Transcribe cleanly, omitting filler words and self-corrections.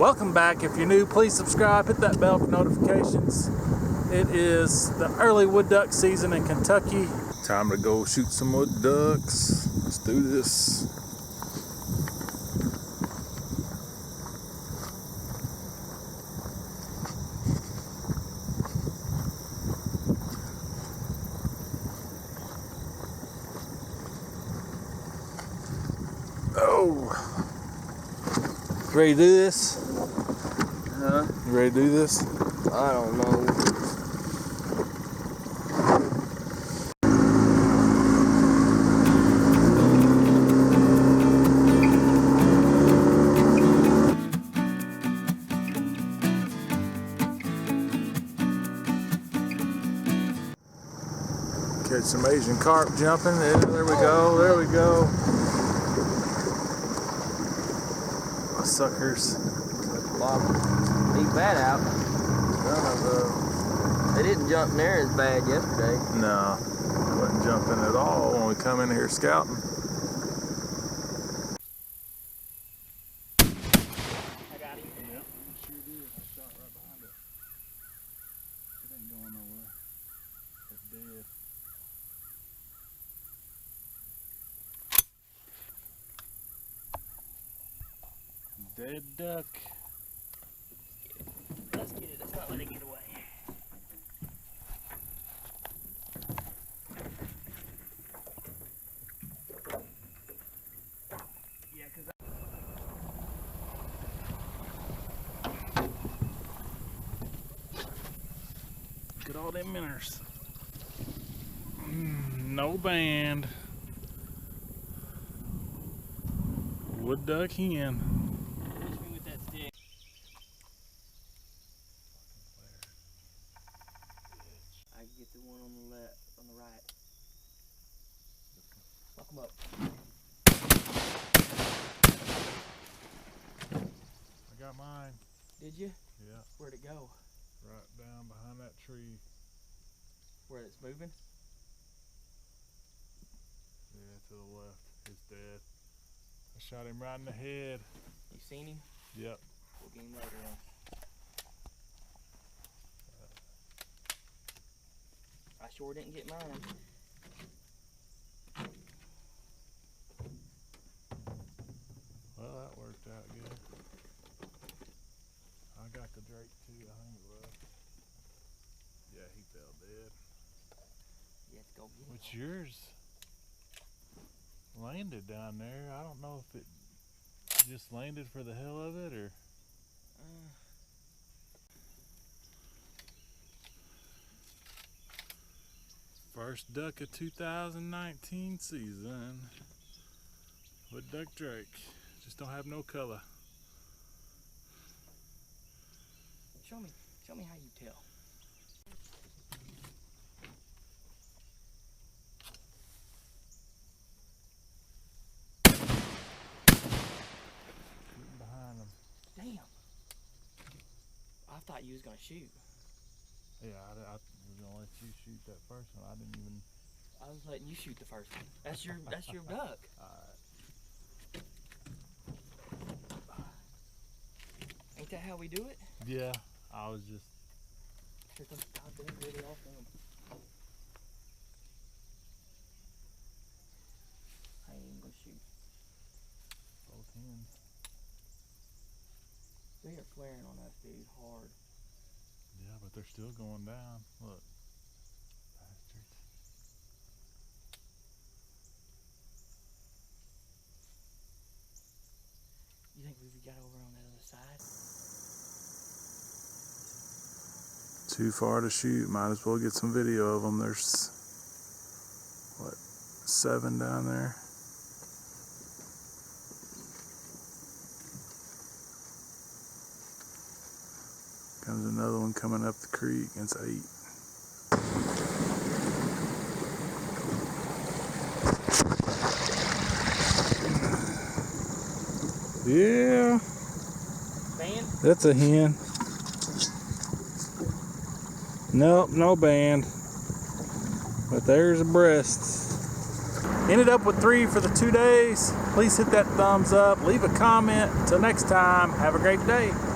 Welcome back. If you're new, please subscribe, hit that bell for notifications. It is the early wood duck season in Kentucky. Time to go shoot some wood ducks. Let's do this. Oh, ready to do this? Huh? You ready to do this? I don't know. Catch some Asian carp jumping. There we go. There we go. Suckers. Leave that out. They didn't jump near as bad yesterday. No, they wasn't jumping at all when we come in here scouting. I got him. Yep, you sure did. I shot right behind it. It ain't going nowhere. It's dead. Dead duck. Let's get it. Let's not let it get away. Yeah, because Look at all them minnows. No band. Wood duck hen. with that stick. I can get the one on the left, on the right. Lock him up. I got mine. Did you? Yeah. Where'd it go? Right down behind that tree. Where it's moving? Yeah, to the left. He's dead. I shot him right in the head. You seen him? Yep. We'll get him later on. I sure didn't get mine. Well, that worked out good. I got the drake too, I think it was. Yeah, he fell dead. Let's go get him. What's yours? Landed down there. I don't know if it just landed for the hell of it or. First duck of 2019 season. Wood duck drake. Just don't have no color. Show me how you tell. Getting behind them. Damn. I thought you was gonna shoot. Yeah, I was gonna let you shoot that first one. I didn't even. I was letting you shoot the first one. That's your duck. Alright. Ain't that how we do it? Yeah, I was just. Here comes goddamn really off them. I ain't even gonna shoot. Both hands. They are flaring on us, dude, hard. Yeah, but they're still going down. Look. Bastards. You think we've got over on the other side? Too far to shoot. Might as well get some video of them. There's, what, 7 down there? Comes another one coming up the creek. It's 8. Yeah. Band? That's a hen. Nope, no band. But there's a breast. Ended up with 3 for the 2 days. Please hit that thumbs up. Leave a comment. Until next time, have a great day.